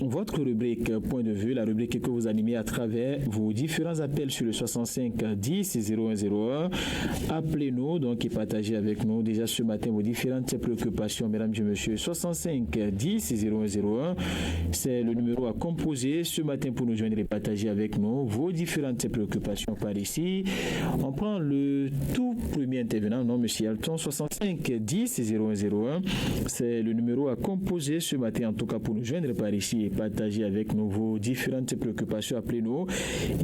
votre rubrique Point de vue, la rubrique que vous animez à travers vos différents appels sur le 65 10 0101. Appelez-nous donc et partagez avec nous déjà ce matin vos différentes préoccupations, mesdames et messieurs. 65 10 0101, c'est le numéro à composer ce matin pour nous joindre et partager avec nous vos différentes préoccupations par ici. On prend le tout premier intervenant, non, monsieur Alton, 65 10 0101, c'est le numéro à composer ce matin, en tout cas pour nous joindre par ici et partager avec nous vos différentes préoccupations. Appelez-nous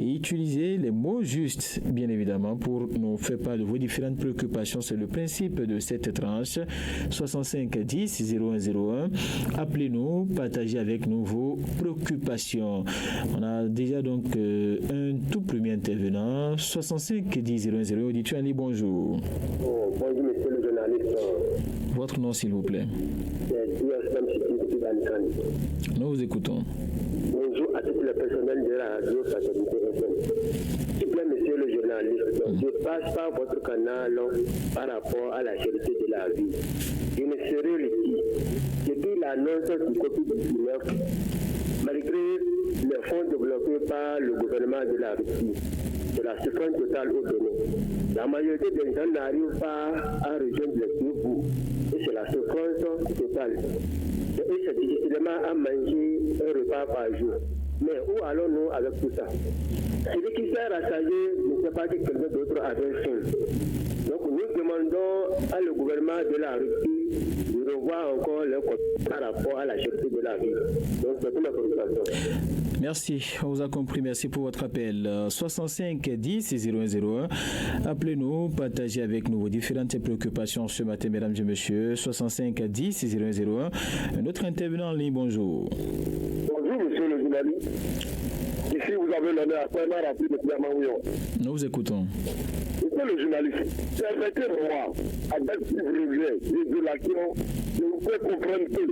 et utilisez les mots justes, bien évidemment, pour nous faire part de vos différentes préoccupations. C'est le principe de cette tranche. 65 10 0101. Appelez-nous, partagez avec nous vos préoccupations. On a déjà donc un tout premier intervenant. 65 10 0101. Auditeur Ali, bonjour. Bonjour, monsieur le journaliste. Votre nom, s'il vous plaît. Nous vous écoutons. Bonjour à tout le personnel de la radio Fraternité FM. S'il vous plaît, monsieur le journaliste, je passe par votre canal par rapport à la cherté de la vie. Je ne serai liquide. Depuis l'annonce du Covid-19, malgré les fonds développés par le gouvernement de la Russie, de la souffrance totale au Bénin, la majorité des gens n'arrivent pas à rejoindre le tribut. Et c'est la souffrance totale. Et c'est difficilement à manger un repas par jour. Mais où allons-nous avec tout ça? Celui qui sert à sager ne sait pas que quelqu'un d'autre avait faim. Donc nous demandons à le gouvernement de la Russie de revoir encore leur par rapport à la cherté de la vie. Donc c'est toute ma préoccupation. Merci, on vous a compris. Merci pour votre appel. 65 10 0101. Appelez-nous, partagez avec nous vos différentes préoccupations ce matin, mesdames et messieurs. 65 10 0101. Un autre intervenant en ligne, bonjour. Bonjour, monsieur le journaliste. Ici, vous avez l'honneur à faire rappeler le Pierre Mouillon. Nous vous écoutons. Monsieur le journaliste, permettez-moi, avec ce regret de violation, de vous faire comprendre que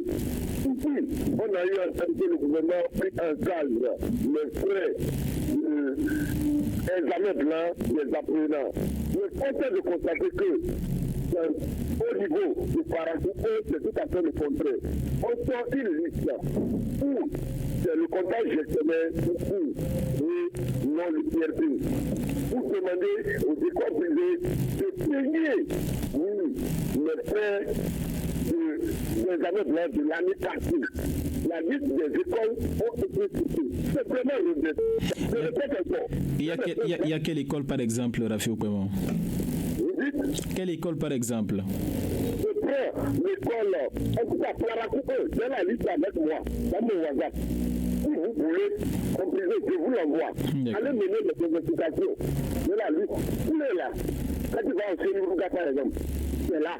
ici, on a eu en tête que le gouvernement pris en charge les frais examen blanc des apprenants. Le fait est de constater que au niveau du parasite, c'est tout à fait le contraire. On sort une liste où c'est le comptage gestionnaire et non le PRP. Vous demandez aux écoles privées de payer les frais des années blancs de l'année passée. La liste des écoles ont été citées. C'est vraiment le il y a quelle école par exemple, Rafi Okwemo? Quelle école par exemple? Je prends l'école, en tout cas, Claracoupe, dans la liste avec moi, dans mon WhatsApp. Si vous voulez, comprenez, je vous l'envoie. Allez mener les investigations de la liste. Il est là. Quand tu vas au Sénégal, par exemple, c'est là.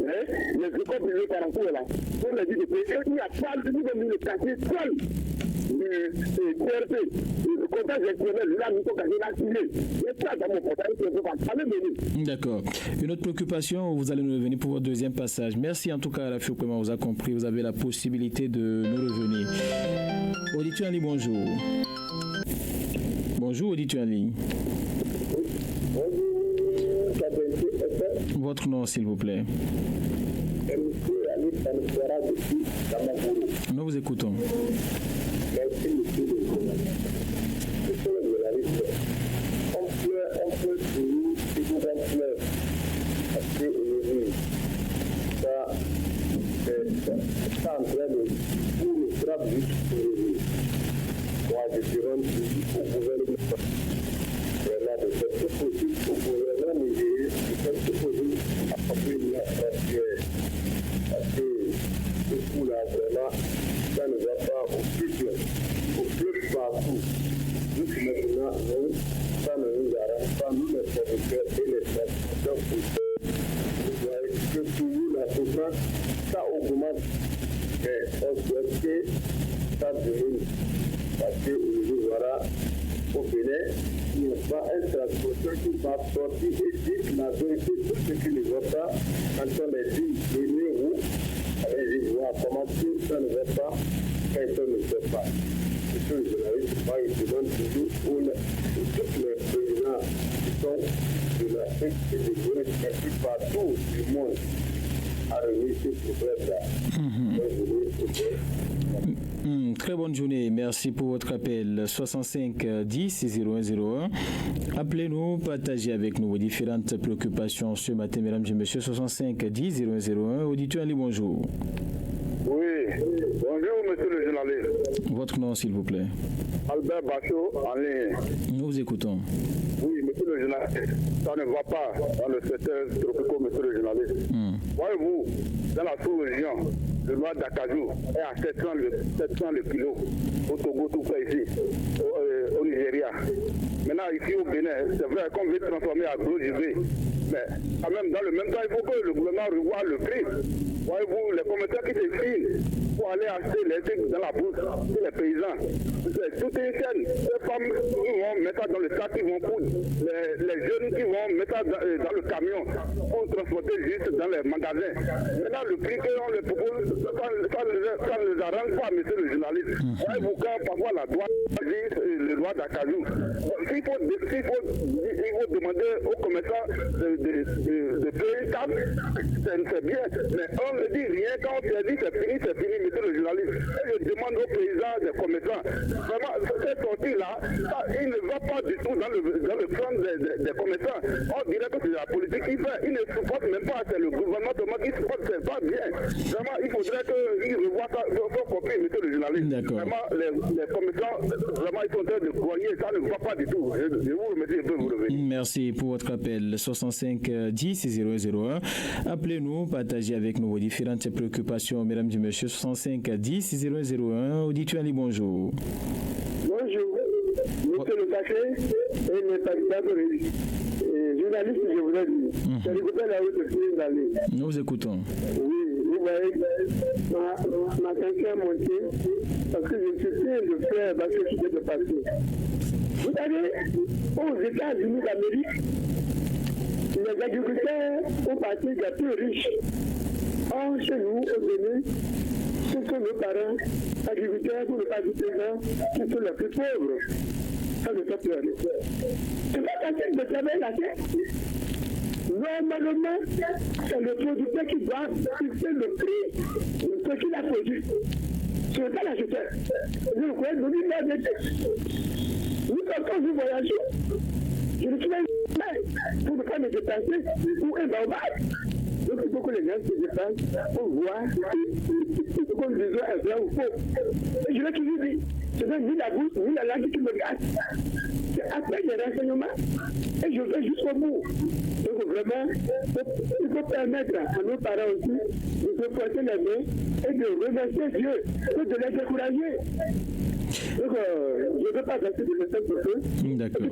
Les écoles privées par rapport là, on a dit que il n'y a pas de niveau de quartier seul du PRP, le comptage gestionnaire, là, nous sommes cassés là, et ça, dans mon comptage, je ne peux pas. Allez venir. D'accord. Une autre préoccupation, vous allez nous revenir pour votre deuxième passage. Merci en tout cas, Rafi Okwemo, vous a compris, vous avez la possibilité de nous revenir. Auditeur en ligne, bonjour. Bonjour, auditeur en ligne. Votre nom, s'il vous plaît. Nous vous écoutons. Merci, monsieur le journaliste. Monsieur le journaliste, on peut toujours en pleurer. Parce que aujourd'hui, ça en train de tout le frappe juste aujourd'hui. Moi, je dirais au gouvernement. Vraiment, de faire tout possible au gouvernement nigérien, de faire tout possible à appuyer la frontière. Parce que ce coup-là, vraiment, ça ne va pas au plus partout. Juste maintenant, ça ne nous arrange pas, nous les producteurs et les transporteurs. Vous voyez que toujours la souffrance, ça augmente. Mais on souhaite que ça diminue. Parce qu'aujourd'hui, voilà, au Bénin, il n'y a pas un transporteur qui va sortir et dire la vérité, tout ce qui ne va pas, quand on les dit, venez-vous, allez-y voir comment ça ne va pas, personne ne sait pas. Monsieur le journaliste, il demande toujours pour tous les présidents qui sont de l'Afrique et de l'Ouest, partout du monde, à revenir sur ce problème-là. Très bonne journée, merci pour votre appel. 65 10 0101. Appelez-nous, partagez avec nous vos différentes préoccupations ce matin, mesdames et messieurs. 65 10 0101. Auditeur Ali, bonjour. Oui, bonjour monsieur le journaliste. Votre nom, s'il vous plaît. Albert Bachot, en ligne. Nous vous écoutons. Oui, monsieur le journaliste, ça ne va pas dans le secteur tropical, monsieur le journaliste. Voyez-vous, dans la sous-région, le noix d'acajou est à 700 le kilo. Au Togo, tout ça ici, au Nigeria. Maintenant, ici au Bénin, c'est vrai qu'on veut transformer à gros gibier. Mais quand même, dans le même temps, il faut que le gouvernement revoie le prix. Voyez-vous, les commettants qui se filent pour aller acheter les trucs dans la bourse, c'est les paysans. C'est toute une chaîne. Les femmes qui vont mettre ça dans le sac, qui vont coudre. Les jeunes qui vont mettre ça dans le camion pour transporter juste dans les magasins. Maintenant, le prix qu'on les propose, ça ne les arrange pas, monsieur le journaliste. Voyez-vous, quand parfois la douane dit le droit d'acajou, il faut demander aux commerçants de payer une taxe, c'est bien. Mais on ne dit rien quand on se dit c'est fini, monsieur le journaliste. Et je demande aux paysans, des commerçants, vraiment, cette sortie-là, il ne va pas du tout dans le front des commerçants. On dirait que c'est la politique qui fait. Il ne supporte même pas, c'est le gouvernement qui supporte, c'est pas bien. Vraiment, il faudrait qu'il revoie ça, son copie, monsieur le journaliste. Vraiment, les commerçants, vraiment, ils sont en train de gagner, ça ne va pas du tout. Je vous remercie, je peux vous revenir. Merci pour votre appel. 65 10 001. Appelez-nous, partagez avec nous vos différentes préoccupations, mesdames et messieurs. 65 10 001. Auditeur Ali, bonjour. Bonjour, monsieur le cachet et le candidat de journaliste, je voudrais dire. C'est le gouvernement là où je suis allé. Nous vous écoutons. Oui, vous voyez, ma tension a monté parce que je suis plein de frères parce que je suis de passer. Vous savez, aux États-Unis d'Amérique, les agriculteurs sont partis des plus riches. Or, chez nous, au Bénin, ce sont nos parents, agriculteurs, pour ne pas dire paysans, qui sont les plus pauvres. Ça ne fait plus rien. C'est pas facile de travailler la terre. Normalement, c'est le producteur qui doit fixer le prix de ce qu'il a produit. Ce n'est pas l'acheteur. Je crois que nous disons des textes. Nous, quand nous voyageons, je ne suis pas pour ne pas me déplacer pour un baobab. Donc il faut que les gens se déplacent pour voir ce qu'on disait est vrai ou faux. Et je l'ai toujours dit, ce n'est ni la bouche, ni la langue qui me gâte. C'est après les renseignements et je vais jusqu'au bout. Donc vraiment, il faut permettre à nos parents aussi de se porter les mains et de remercier Dieu et de les décourager. Donc, je ne veux pas passer de message pour eux. D'accord.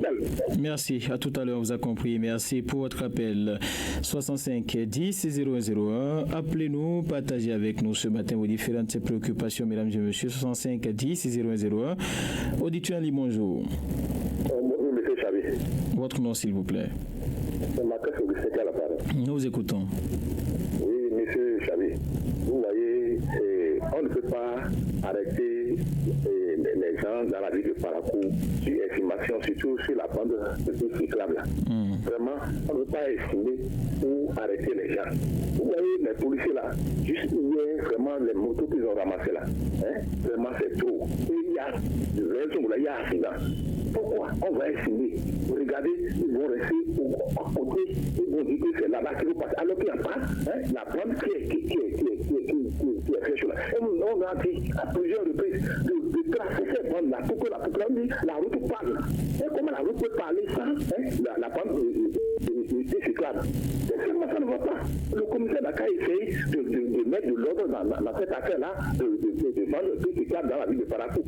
Merci. À tout à l'heure, on vous a compris. Merci pour votre appel. 65 10 001. Appelez-nous, partagez avec nous ce matin vos différentes préoccupations, mesdames et messieurs. 65 10 001. Auditeur Ali, bonjour. Bonjour, monsieur Chavi. Votre nom, s'il vous plaît. C'est Marcus Augustin qui a la parole. Nous vous écoutons. Oui, monsieur Chavi. Vous voyez, on ne peut pas arrêter les gens dans la ville de Parakou sur estimation, surtout sur la bande de cyclable. Vraiment, on ne peut pas estimer ou arrêter les gens. Vous voyez, les policiers là, juste hier, vraiment, les motos qu'ils ont ramassées là, vraiment c'est trop. Et il y a des raisons, il y a accident. Pourquoi on va estimer? Regardez, ils vont rester à côté, ils vont dire que c'est là-bas qu'ils vont passer. Alors qu'il n'y a pas la bande qui est faite sur là. Et on a dit à plusieurs reprises de tracer cette bande-là pour que la route parle. Et comment la route peut parler sans la bande de cyclable? Ça ne va pas. Le commissaire n'a qu'à essayer de mettre de l'ordre dans cette affaire-là de bande de cyclable dans la ville de Parakou.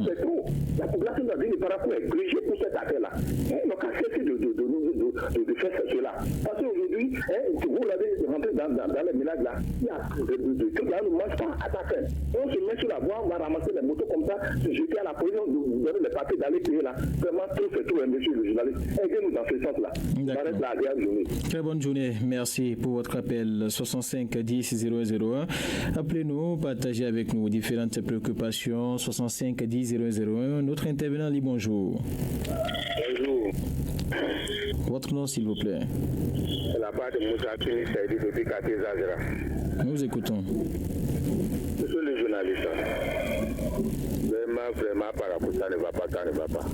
C'est trop. La population de la ville de Parakou est grigée pour cette affaire-là. Ils n'ont qu'à cesser de faire cela. Parce qu'aujourd'hui, si vous l'avez rentré dans les ménages là, il y a de trucs là, on ne mange pas à ta fin. On se met sur la voie, on va ramasser les motos comme ça, se jeter à la police, vous donner les papiers d'aller payer là. Vraiment, tout c'est tout, monsieur le journaliste. Aidez-nous dans ce sens-là. J'arrête la agréable journée. Très bonne journée. Merci pour votre appel. 65 10 001. Appelez-nous, partagez avec nous différentes préoccupations. 65 10 001. Notre intervenant dit bonjour. Bonjour. Votre nom, s'il vous plaît. C'est la part de Moussa Kini Saïdi depuis Katé Zazera. Nous vous écoutons. Monsieur le journaliste, vraiment, ça ne va pas, ça ne va pas.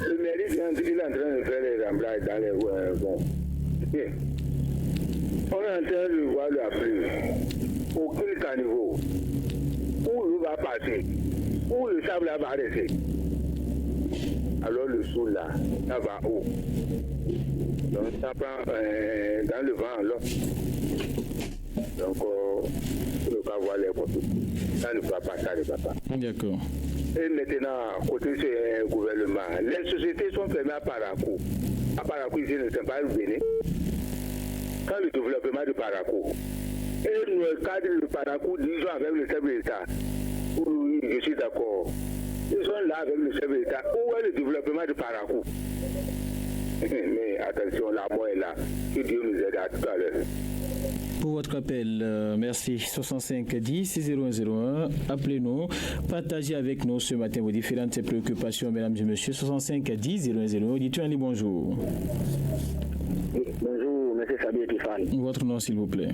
Le mairie, il est en train de faire les remblages dans les bon. On est en train de voir la pluie. Aucun caniveau. Où l'eau va passer, où le sable va rester. Alors le sous là, ça va où? Donc ça prend dans le vent alors. Donc on ne va voir les photos. Ça ne va pas, ça ne va pas. D'accord. Et maintenant, côté ce gouvernement, les sociétés sont fermées à Parakou. À Parakou, ici ne sont pas venus. Quand le développement de Parakou, et le cadre de Parakou, disons avec le chef de l'État, oui, je suis d'accord. Ils sont là avec le chef de l'État. Où est le développement de Parakou? Mais attention, la mort est là. Que Dieu nous aide à tout à l'heure. Pour votre appel, merci. 65 10 0101. Appelez-nous, partagez avec nous ce matin vos différentes préoccupations, mesdames et messieurs. 65 10 0101. Dites-nous bonjour. Bonjour, M. Sabi Etifan. Votre nom, s'il vous plaît.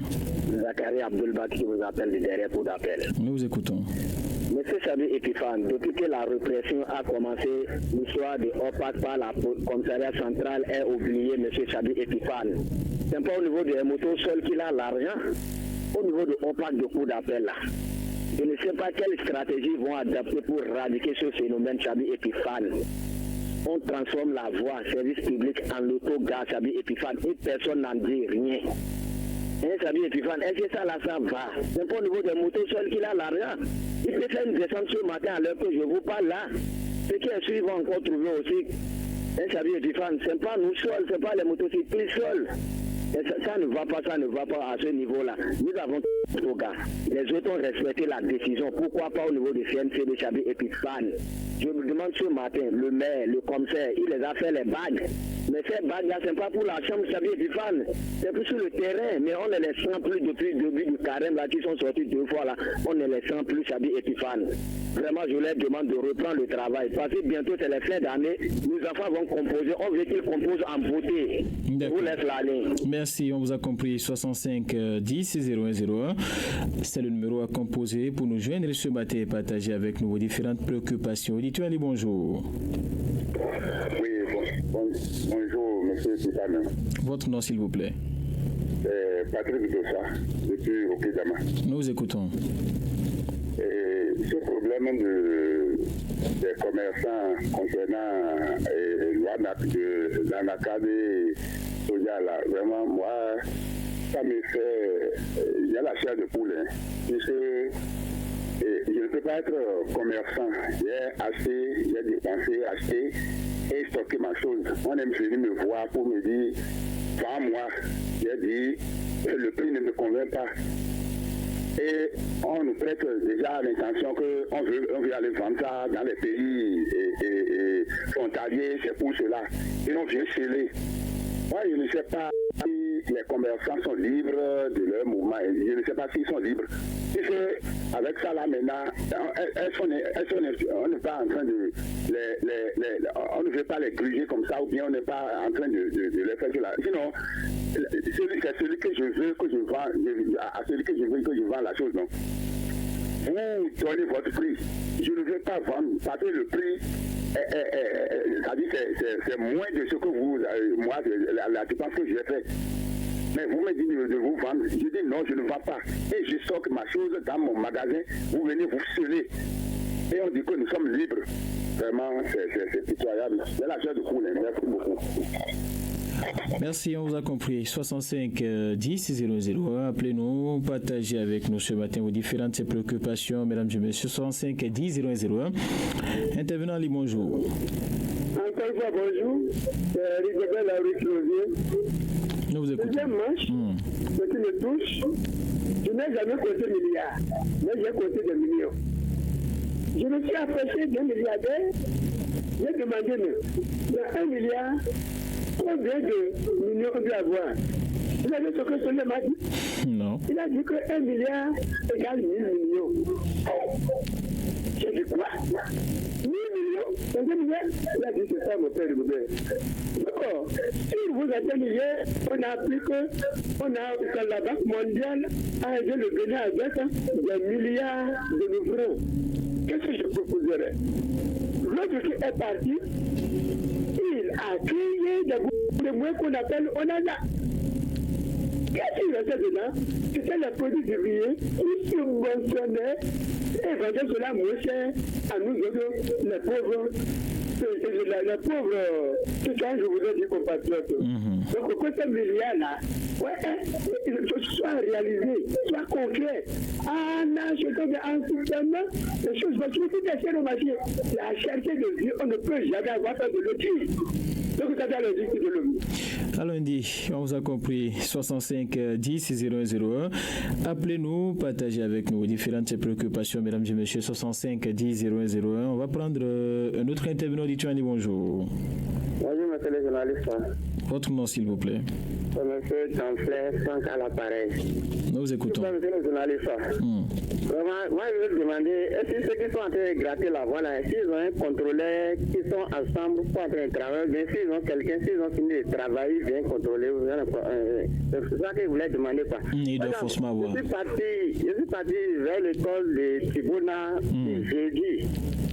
Zachary Abdelbaki qui vous appelle du derrière pour d'appel. Nous vous écoutons. Monsieur Sabi Etifan, depuis que la répression a commencé, l'histoire de OPAC par la commissariat centrale est oubliée, M. Sabi Etifan. Ce n'est pas au niveau des motos seuls qu'il a l'argent, au niveau de OPAC de coup d'appel là. Je ne sais pas quelle stratégie vont adapter pour éradiquer ce phénomène Sabi Etifan. On transforme la voie service public en l'autogare Sabi Etifan et personne n'en dit rien. Sabi Etifan, est-ce que ça là, ça va? C'est pas au niveau des motos seuls qu'il a l'argent. Il peut faire une descente ce matin à l'heure que je vous parle là. Ce qui est suivant vont encore trouver aussi. Sabi Etifan, c'est pas nous seuls, c'est pas les motocyclistes seuls. Ça ne va pas, ça ne va pas à ce niveau-là. Nous avons tout cas. Les autres ont respecté la décision. Pourquoi pas au niveau du CNC de Sabi Etifan? Je me demande ce matin, le maire, le commissaire, il les a fait les bagues. Mais ces bagues-là, ce n'est pas pour la chambre Sabi Etifan. C'est plus sur le terrain. Mais on ne les sent plus depuis le début du carême là, qui sont sortis 2 fois là. On ne les sent plus Sabi Etifan. Vraiment, je leur demande de reprendre le travail. Parce que bientôt, c'est les fins d'année. Nos enfants vont composer. On veut qu'ils composent en beauté. Je vous laisse la ligne. Merci, on vous a compris. 65 10 0101. C'est le numéro à composer pour nous joindre ce matin et partager avec nous vos différentes préoccupations. Dites-nous bonjour. Oui, bonjour, monsieur Stéphane. Votre nom, s'il vous plaît. Patrick Dossa, depuis Okidama. Nous vous écoutons. Ce problème des commerçants concernant l'ANACAD et Soja, là, vraiment, moi, ça me fait. Il y a la chair de poule. Hein, je ne peux pas être commerçant. J'ai dépensé, acheté et stocké ma chose. On est venu me voir pour me dire, vends-moi. J'ai dit, le prix ne me convient pas. Et on nous prête déjà l'intention qu'on veut aller vendre ça dans les pays frontaliers, c'est pour cela. Et on vient sceller. Moi, je ne sais pas si les commerçants sont libres de leur mouvement. Je ne sais pas s'ils sont libres. Avec ça, là, maintenant, on n'est pas en train de... on ne veut pas les gruger comme ça, ou bien on n'est pas en train de les faire cela. Sinon, c'est celui que je veux que je vends, à celui que je veux que je vends la chose, non. Vous donnez votre prix. Je ne veux pas vendre, parce que le prix, c'est moins de ce que vous, moi, la dépense que j'ai fait. Mais vous me dites de vous vendre. Je dis non, je ne vends pas. Et je stocke ma chose dans mon magasin. Vous venez vous sceller. Et on dit que nous sommes libres. Vraiment, c'est pitoyable. C'est la chair de poule. Merci beaucoup. Merci, on vous a compris. 65 10 001. Appelez-nous, partagez avec nous ce matin vos différentes préoccupations, mesdames et messieurs. 65 10 001. Intervenant, bonjour. Encore une fois, bonjour. C'est Isabelle Lauric-Rosier. Nous vous écoutons. Deuxième manche, ce qui me touche, je n'ai jamais compté milliards, mais j'ai compté des millions. Je me suis approché d'un milliardaire, j'ai demandé, il y a 1 milliard, combien de millions on doit avoir? Vous savez ce que celui m'a dit? Non. Il a dit que 1 milliard égale 1000 millions. J'ai dit quoi? 1000 millions hier, il a dit c'est ça mon père de bébé. D'accord. Si vous attendez hier, on a appris que la Banque mondiale a aidé le Bénin avec des milliards de francs. Qu'est-ce que je proposerais? L'autre qui est parti, il a créé des moyens qu'on appelle ONADA. Qu'est-ce qu'il restait dedans? C'était les produits dérivés qui subventionnaient et vendaient cela moins cher à nous autres, les pauvres. Les pauvres, tout ça, je voudrais dire compatriotes. Donc, que ces milliards-là, soit réalisés, soit concrets, en achetant en soutenant les choses, parce que tout est cher au marché. La cherté de vie, on ne peut jamais avoir fait de loterie. Donc, ça doit le dire de l'homme. À lundi, on vous a compris, 65 10 0101. Appelez-nous, partagez avec nous différentes préoccupations, mesdames et messieurs, 65 10 0101. On va prendre un autre intervenant du Tuani. Bonjour. Bonjour, monsieur le journaliste. Votre nom, s'il vous plaît. Monsieur Jean-Claire Franck à l'appareil. Nous vous écoutons. Monsieur le journaliste. Vraiment, moi, je veux demander, est-ce que ceux qui sont en train de gratter la voie, là, s'ils ont un contrôleur qui sont ensemble pour en train de travailler, bien s'ils ont quelqu'un, s'ils ont fini de travailler, ils viennent contrôler. C'est ça que je voulais demander, quoi. Il doit forcément avoir. Je suis parti vers l'école de Tribunal jeudi.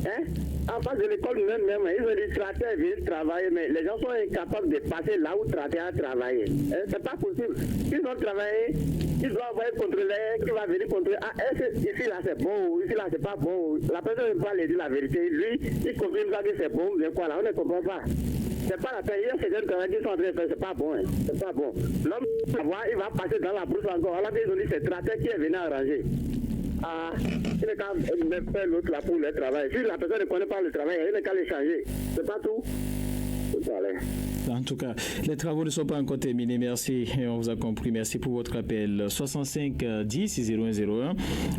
Hein? En face de l'école même, ils ont dit tracteurs viennent travailler, mais les gens sont incapables de passer là où tracteur a travaillé. C'est pas possible. Ils ont travaillé, ils doivent avoir un contrôleur qui va venir contrôler. Ah, ici là c'est bon, ici là c'est pas bon. La personne ne peut pas lui dire la vérité. Lui, il confirme ça que c'est bon, mais quoi là, on ne comprend pas. C'est pas la peine. Il y a ces jeunes qui sont en train de faire, c'est pas bon. C'est pas bon. L'homme, il va passer dans la brousse encore. Alors qu'ils ont dit c'est tracteur qui est venu arranger. Ah, il n'est qu'à faire l'autre là pour le travail. Si la personne ne connaît pas le travail, il n'est qu'à le changer. C'est pas tout. En tout cas, les travaux ne sont pas encore terminés. Merci, on vous a compris. Merci pour votre appel. 65 10 0101.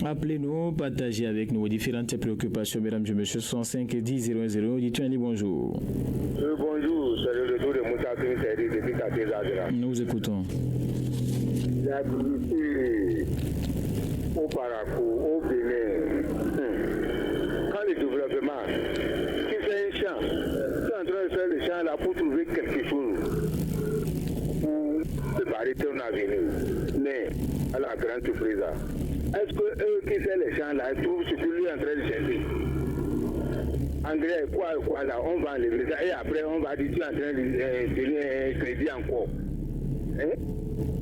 Appelez-nous, partagez avec nous différentes préoccupations, mesdames et messieurs. 65 10 0101. Dites-nous bonjour. Bonjour, c'est le retour de Moussa Série depuis Katéza. Nous vous écoutons. La visite au Paracou, au Bénin, quand le développement qui fait un champ, c'est en train de faire le champ là pour trouver quelque chose pour préparer ton avenir. Mais à la grande surprise, est-ce que eux qui font les champs là trouvent ce que lui est en train de chercher? Engrais, quoi là, on va enlever ça et après on va dire tu es en train de donner un crédit encore. Hein?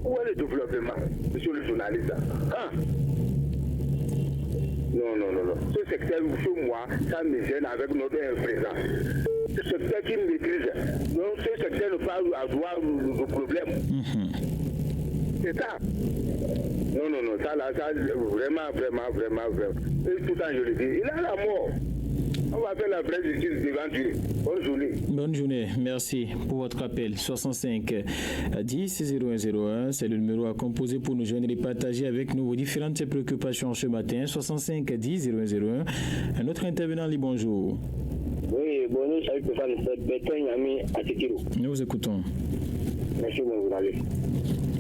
Où est le développement, monsieur le journaliste? Ah. Non. Ce secteur, chez moi, ça me gêne avec notre présent. Ce secteur qui maîtrise. Donc, ce secteur ne peut pas avoir de problème. C'est ça. Non. Ça, vraiment. Et tout le temps, je le dis, il a la mort. On va faire la vraie justice devant Dieu. Bonne journée. Bonne journée. Merci pour votre appel. 65 10 0101. C'est le numéro à composer pour nous joindre et partager avec nous vos différentes préoccupations ce matin. 65 10 0101. Un autre intervenant, dit bonjour. Oui, bonjour, salut Stéphane. C'est Bétain Yami à Tikiro. Nous vous écoutons. Merci, mon journaliste.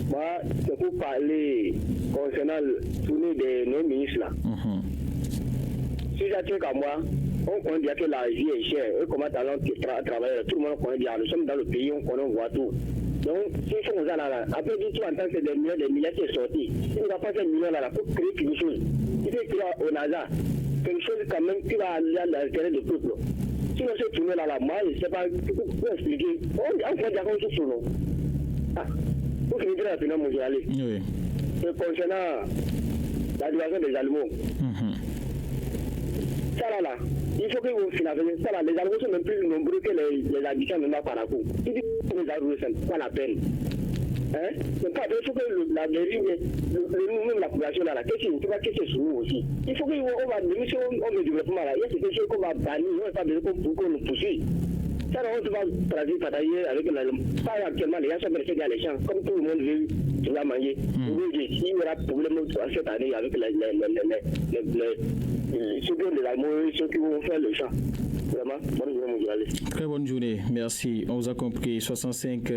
Moi, c'est pour parler concernant le tournée de nos ministres là. Si j'attire qu'à moi, on connaît bien que la vie est chère. Eux commencent à travailler. Tout le monde connaît bien. Nous sommes dans le pays, on connaît, on voit tout. Donc, si ils sont là, après du tout, en tant que des milliards qui sont sortis, il ne va pas faire des milliards là pour créer quelque chose. Il faut créer au NASA quelque chose quand même qui va aller à l'intérêt du peuple. Si on se tourne là, moi, je ne sais pas comment expliquer. On fait d'accord sur nous. Pour finir rapidement, mon journaliste. Oui. Concernant la division des animaux. Ça là, il faut que vous finalisez ça là. Les animaux sont même plus nombreux que les habitants de Paracou. Si les animaux, c'est pas la peine. Hein? Donc, il faut que la dérive, nous-mêmes, la population là, qu'est-ce que c'est sur nous aussi? Il faut qu'on va diminuer le développement là. Il y a quelque chose qu'on va bannir, on va pas besoin pour qu'on nous poursuive. Ça, on va traduire avec pas actuellement, les gens sont restés dans les champs, comme tout le monde veut, tu vas manger. Il y aura problème cette année avec ceux qui ont des animaux, ceux qui vont faire le champ. Vraiment, bonne journée, mon journaliste. Très bonne journée, merci. On vous a compris. 65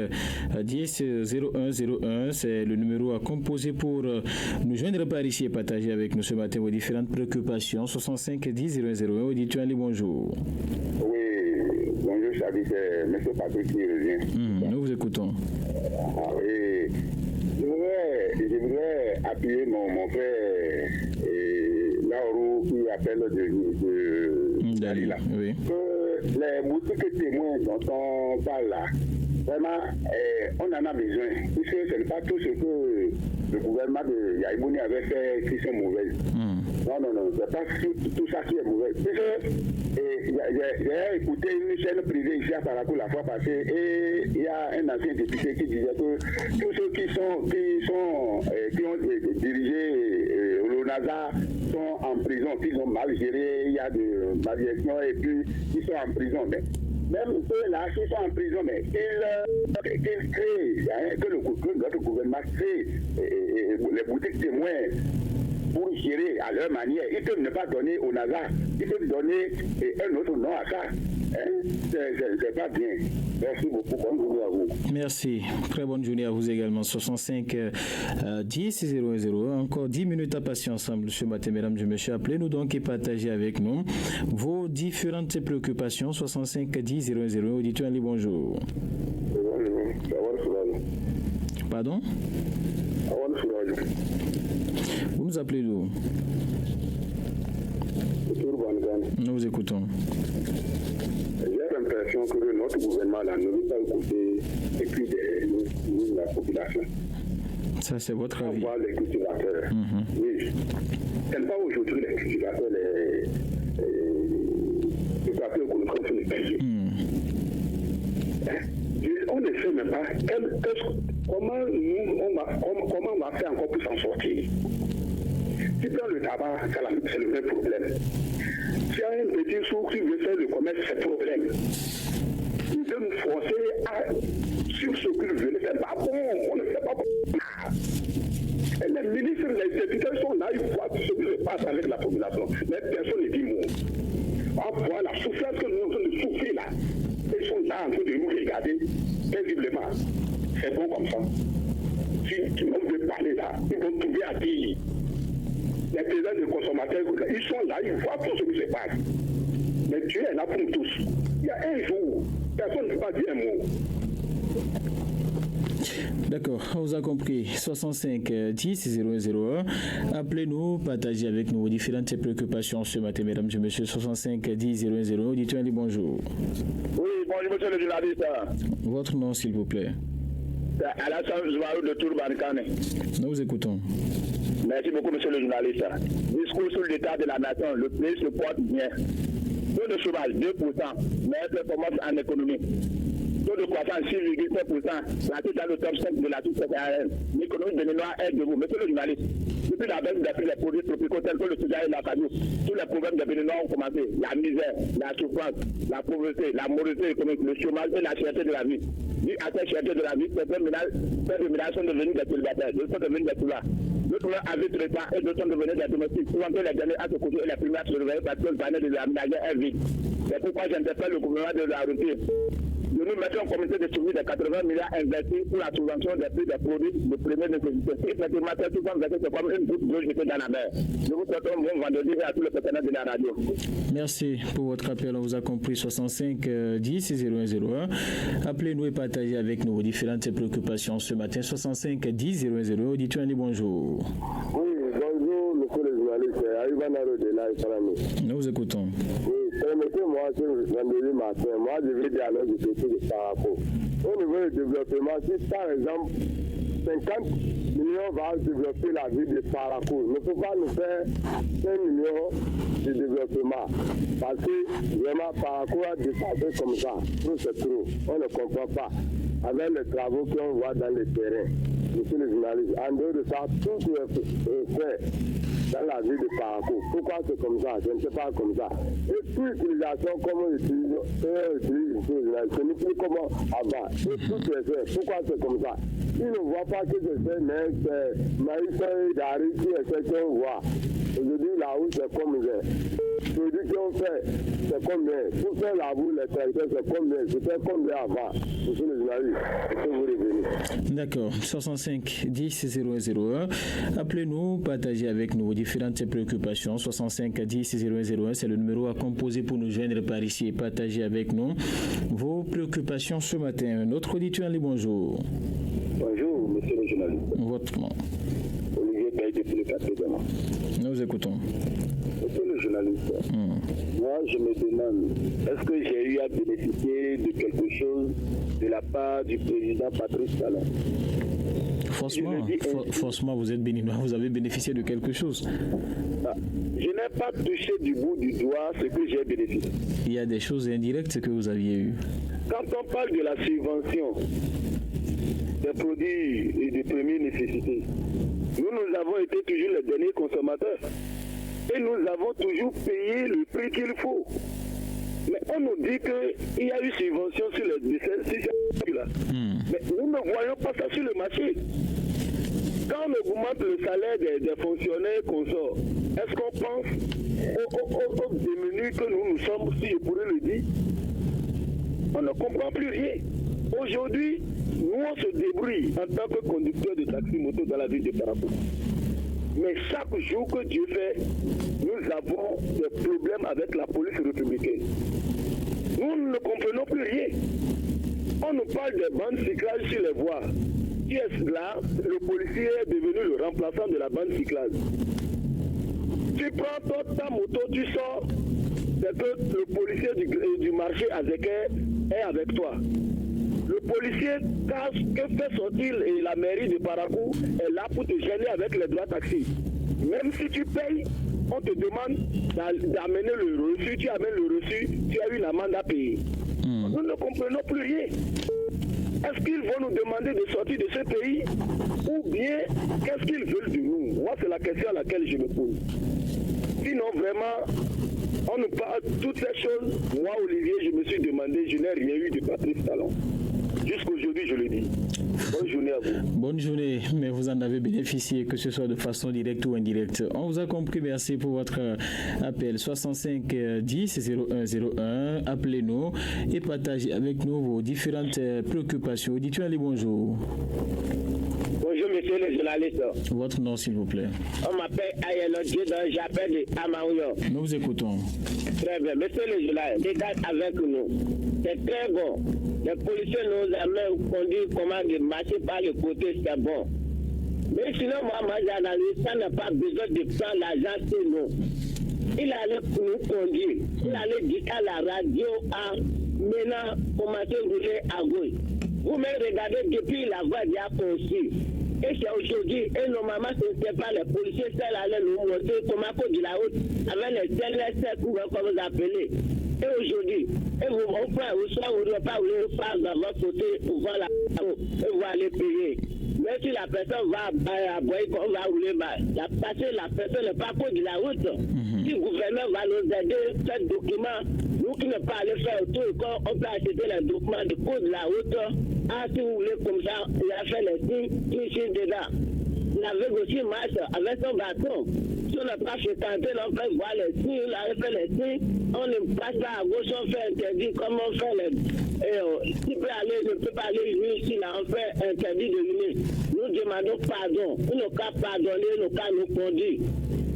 10 0101, c'est le numéro à composer pour nous joindre par ici et partager avec nous ce matin vos différentes préoccupations. 65 10 0101, dites-nous bonjour. Oui, bonjour, Chabi, c'est M. Patrick qui revient. Nous vous écoutons. Et je voudrais appuyer mon frère Lauro qui appelle de Dalila. Oui. Que les boutiques témoins dont on parle là, vraiment, on en a besoin. Puisque ce n'est pas tout ce que le gouvernement de Yaïbouni avait fait qui sont mauvaises. Non, c'est pas tout ça qui est mauvais. Puisque j'ai écouté une chaîne privée ici à Parakou la fois passée et il y a un ancien député qui disait que tous ceux qui ont dirigé le NASA sont en prison, qu'ils ont mal géré, il y a de malgestion et puis ils sont en prison. Mais même ceux-là qui sont en prison, mais qu'ils créent, que notre gouvernement crée les boutiques témoins pour gérer à leur manière. Ils peuvent ne pas donner au NASA, ils peuvent donner un autre nom à ça. C'est pas bien. Merci beaucoup. Bonne journée à vous. Merci. Très bonne journée à vous également. 65 10 00. Encore 10 minutes à passer ensemble ce matin, mesdames et messieurs. Appelez-nous donc et partagez avec nous vos différentes préoccupations. 65 10 00. Auditeur Ali, bonjour. Pardon? Vous nous appelez d'où? Nous vous écoutons. J'ai l'impression que notre gouvernement là, ne veut pas écouter et puis la population. Ça, c'est votre avis. On voit les cultivateurs. Oui. Ce n'est pas aujourd'hui les cultivateurs, les papiers qu'on trouve sur les pays. On ne sait même pas comment on va faire encore pour s'en sortir. Si tu prends le tabac, c'est le même problème. Si y a un petit sourd qui veut faire le commerce, c'est le problème. Il veut nous forcer sur ce qu'il veut. C'est pas bon, on ne fait pas bon. Et les ministres, les députés sont là, ils voient ce qui se passe avec la population. Mais personne ne dit mot. On voit la souffrance que nous sommes en train de souffrir là. Ils sont là en train de nous regarder paisiblement. C'est bon comme ça. Si tout le monde veut parler là, ils vont trouver à dire. Les paysans de consommateurs, ils sont là, ils voient tout ce qui se passe. Mais Dieu est là pour nous tous. Il y a un jour, personne ne peut pas dire un mot. D'accord, on vous a compris. 65 10 001. Appelez-nous, partagez avec nous vos différentes préoccupations ce matin, mesdames et messieurs. 65 10 001. Dites-moi bonjour. Oui, bonjour, monsieur le journaliste. Votre nom, s'il vous plaît. C'est Alassane Zouarou de Tourbankane. Nous vous écoutons. Merci beaucoup, monsieur le journaliste. Discours sur l'état de la nation, le pays se porte bien. Taux de chômage, 2%, meilleure performance en économie. Taux de croissance, 6,7%, la totale de top 5 de la sous-saharienne. L'économie béninoise est debout. Monsieur le journaliste, depuis la baisse des prix des produits tropicaux tels que le soja et l'acajou, tous les problèmes des Béninois ont commencé. La misère, la souffrance, la pauvreté, la morosité économique, le chômage et la cherté de la vie. Vu à cette cherté de la vie, certains ménages sont devenus des célibataires, d'autres sont devenus des soulards. D'autres ont avec repas et d'autres sont devenus des domestiques. Souvent que les derniers à se coucher et les premiers à se réveiller parce que le panneau de l'aménageur est vide. C'est pourquoi j'interpelle le gouvernement de la Russie de nous mettre en comité de suivi des 80 milliards investis pour la subvention des prix des produits de première nécessité. Et effectivement, c'est souvent c'est comme une goutte d'eau jetée dans la mer. Je vous souhaite un bon vendredi et à tous les partenaires de la radio. Merci pour votre appel. On vous a compris. 65 10 0101. Appelez-nous et partagez avec nous vos différentes préoccupations ce matin. 65 10 001. Dites-moi bonjour. Oui, bonjour, monsieur le journaliste. Ayubanaro de la Islami. Nous vous écoutons. Oui, permettez-moi ce vendredi matin, moi je vais dialogue du côté de Parakou. Au niveau du développement, si par exemple 50 millions va développer la ville de Parakou, ne peut pas nous faire 5 millions de développement. Parce que vraiment Parakou a dépassé comme ça. Trop c'est trop. On ne comprend pas. Avec les travaux qu'on voit dans le terrain. Monsieur le journaliste, en dehors de ça, tout est fait dans la ville de Parakou. Pourquoi c'est comme ça? Je ne sais pas comme ça. Et puis l'utilisation, comment on utilise ce n'est plus comme avant. Et tout est fait. Pourquoi c'est comme ça? Ils ne voient pas que c'est fait, mais c'est maïs et d'ari qui est fait qu'on voit. Aujourd'hui, la route, c'est comme le produit qu'on fait, c'est combien. Pour faire la route, les tracteurs, c'est combien. C'était combien avant. Monsieur le journaliste, est-ce que vous revenez? D'accord. 65 10 001. Appelez-nous, partagez avec nous vos différentes préoccupations. 65 10 001, c'est le numéro à composer pour nous joindre par ici et partager avec nous vos préoccupations ce matin. Notre auditeur, bonjour. Bonjour, monsieur le journaliste. Votre nom. Olivier Paye depuis le quartier de Mans. Nous écoutons. Monsieur le journaliste, moi je me demande, est-ce que j'ai eu à bénéficier de quelque chose de la part du président Patrice Talon? Forcément, vous êtes béninois, vous avez bénéficié de quelque chose. Je n'ai pas touché du bout du doigt ce que j'ai bénéficié. Il y a des choses indirectes que vous aviez eues. Quand on parle de la subvention des produits et des premières nécessités, nous avons été toujours les derniers consommateurs. Et nous avons toujours payé le prix qu'il faut. Mais on nous dit qu'il y a eu subvention sur les là. Mais nous ne voyons pas ça sur le marché. Quand on augmente le salaire des fonctionnaires qu'on sort, est-ce qu'on pense aux démunis que nous sommes, si je pourrais le dire? On ne comprend plus rien. Aujourd'hui, nous on se débrouille en tant que conducteur de taxi moto dans la ville de Parakou. Mais chaque jour que Dieu fait, nous avons des problèmes avec la police républicaine. Nous ne comprenons plus rien. On nous parle des bandes cyclables sur les voies. Qui est là? Le policier est devenu le remplaçant de la bande cyclable. Tu prends ta moto, tu sors, c'est que le policier du marché Azéker est avec toi. Le policier, que fait sortir la mairie de Parakou, est là pour te gêner avec les droits taxis. Même si tu payes, on te demande d'amener le reçu, tu amènes le reçu, tu as une amende à payer. Nous ne comprenons plus rien. Est-ce qu'ils vont nous demander de sortir de ce pays ou bien qu'est-ce qu'ils veulent de nous? Moi, c'est la question à laquelle je me pose. Sinon, vraiment, on nous parle de toutes ces choses. Moi, Olivier, je me suis demandé, je n'ai rien eu de Patrice Talon. Jusqu'aujourd'hui, je le dis. Bonne journée à vous. Bonne journée, mais vous en avez bénéficié, que ce soit de façon directe ou indirecte. On vous a compris, merci pour votre appel. 65 10 0101, appelez-nous et partagez avec nous vos différentes préoccupations. Dites-nous allez, bonjour. Bonjour, monsieur le journaliste. Votre nom, s'il vous plaît. On m'appelle Ayelo Dieudonné, j'appelle de Amaouyo. Nous vous écoutons. Très bien. Monsieur le journaliste, dégage avec nous. C'est très bon. Les policiers nous amènent conduire comment de marcher par le côté, c'est bon. Mais sinon, moi, j'analyse, ça n'a pas besoin de prendre l'argent chez nous. Il allait nous conduire. Il allait dire à la radio, maintenant, commencer à rouler à gauche. Vous me regardez depuis la voie d'il y a conçu. Et c'est aujourd'hui, et normalement, ce n'était pas les policiers, celles allaient nous montrer comment on dit la route avec les CLSC, comme vous appelez. Et aujourd'hui, et vous ne pas vous faire dans votre côté pour voir la route et vous allez payer. Mais si la personne va à boire, on va rouler mal. La personne n'est pas contre la route. Si le gouvernement va nous aider, faire des documents, nous qui ne pas aller faire autour, on peut acheter les documents de code de la route. Si vous voulez comme ça, il a fait les signes, ici dedans. Il avait aussi marche avec son bâton. Si on n'a pas fréquenté, on peut voir les signes, il a fait les signes, on ne passe pas à gauche, on fait interdit, comme on fait les... S'il peut aller, ne peut pas aller ici, là, on fait interdit de venir. Nous demandons pardon. Nous n'avons qu'à pardonner, nous qu'à nous conduire.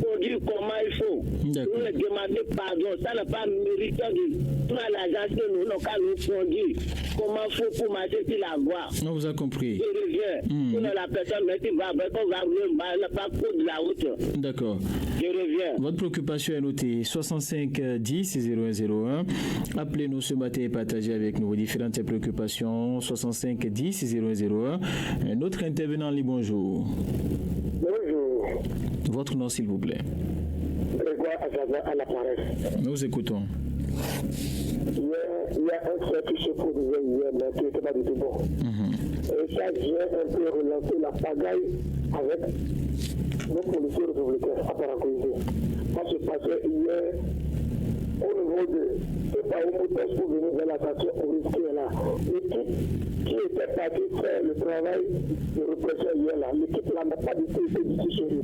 Conduire comment il faut. Nous demandons pardon. Ça n'a pas mérité de prendre l'argent que nous n'avons qu'à nous conduire. Comment il faut pour marcher sur la voie. On vous a compris. Je reviens. Sinon la personne, mais on va rouler, elle n'a pas cours de la route. D'accord. Je reviens. Votre préoccupation est notée 65 10 001. Appelez-nous ce matin et partagez avec nous vos différentes préoccupations. 65 10 001. Un autre intervenant, bonjour. Bonjour. Votre nom, s'il vous plaît. Grégoire Azaza à l'appareil. Nous écoutons. Il y a un fait qui se produisait hier, mais qui n'était pas du tout bon. Et ça vient un peu relancer la pagaille avec nos policiers républicains à Paracoïsé. Ça se passait hier au niveau de ce paramoteurs pour venir vers la station Orisque là. L'équipe qui était partie faire le travail de répression hier là, l'équipe là n'a pas du tout été discutionnée.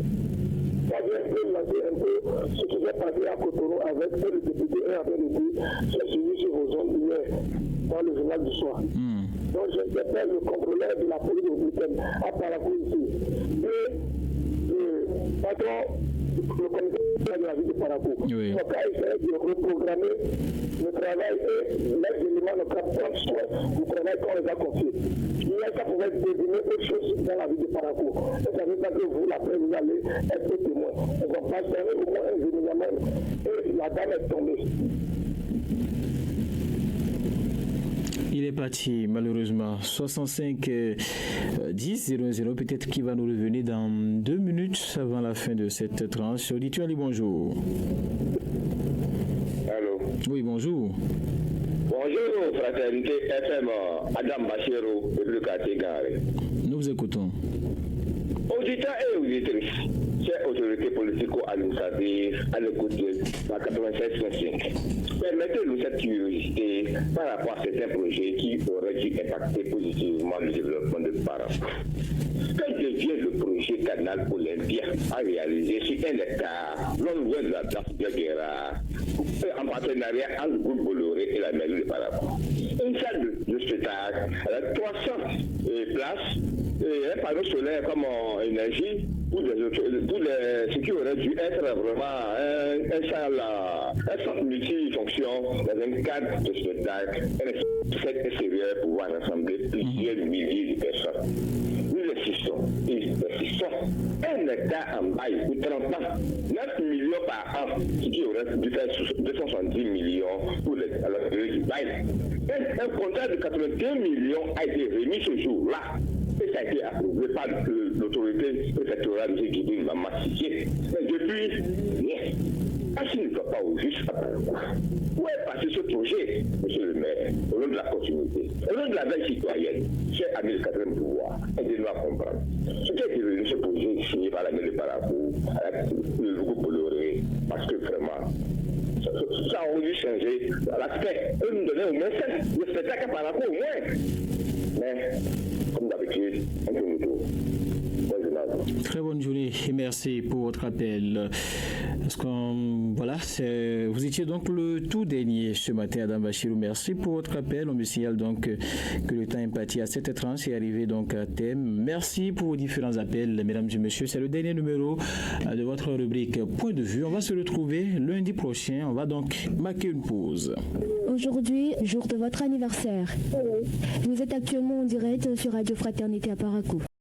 Ça vient un peu lancer un peu ce qui s'est passé à Cotonou avec le député et avec le dit, c'est suivi sur vos zones hier dans le journal du soir. Donc j'interpelle le contrôleur de la police républicaine à Parakou ici. Et le patron le comité de la ville de Parakou. Oui. Donc, il s'agit de reprogrammer le travail et les éléments de prendre soin du travail qu'on les a confiés. Hier, ça pouvait deviner autre chose dans la ville de Parakou. Et ça veut dire que vous, après, vous allez être témoin. On va pas faire au moins un événement et la dame est tombée. Il est parti malheureusement 65 10 00, peut-être qu'il va nous revenir dans 2 minutes avant la fin de cette tranche. Auditeur, bonjour. Allô. Oui, bonjour. Bonjour, fraternité FM, Adam Bachero, le quartier Garé. Nous vous écoutons. Auditeurs et auditrices, chers autorités politico-administratives à l'écoute de la 96.5, permettez-nous cette curiosité par rapport à certains projets qui auraient dû impacter positivement le développement de Parakou. Que devient le projet Canal Olympia à réaliser sur un hectare non loin de la place de Guerra en partenariat entre le groupe Bolloré et la mairie de Parakou? Une salle de spectacle avec 300 places et un panneau solaire comme énergie pour ce qui aurait dû être vraiment un centre multifonction dans un cadre de spectacle, un set extérieur pour pouvoir rassembler plusieurs milliers de personnes. Nous insistons. Un hectare en bail pour 30 ans, 9 millions par an, ce qui aurait dû faire 270 millions pour la durée du bail. Un contrat de 81 millions a été remis ce jour-là. Et ça a été approuvé par l'autorité préfectorale de Guidine Mamassier. Mais depuis, rien. Ainsi ne va pas au juste à Parakou. Où est passé ce projet, monsieur le maire, au nom de la continuité, au nom de la veille citoyenne, cher ami du 4e pouvoir, aidez-nous à comprendre. Ce qui est devenu ce projet signé par la maire de Parakou, avec le groupe Bolloré, parce que vraiment, ça a dû changer l'aspect. Eux nous donnaient au moins ça, le spectacle à Parakou au moins. Mais, comme d'habitude, un peu nouveau. Très bonne journée et merci pour votre appel. Parce que, voilà, vous étiez donc le tout dernier ce matin, Adam Bachirou. Merci pour votre appel. On me signale donc que le temps imparti à cette tranche est arrivé donc à thème. Merci pour vos différents appels, mesdames et messieurs. C'est le dernier numéro de votre rubrique Point de vue. On va se retrouver lundi prochain. On va donc marquer une pause. Aujourd'hui, jour de votre anniversaire. Vous êtes actuellement en direct sur Radio Fraternité à Parakou.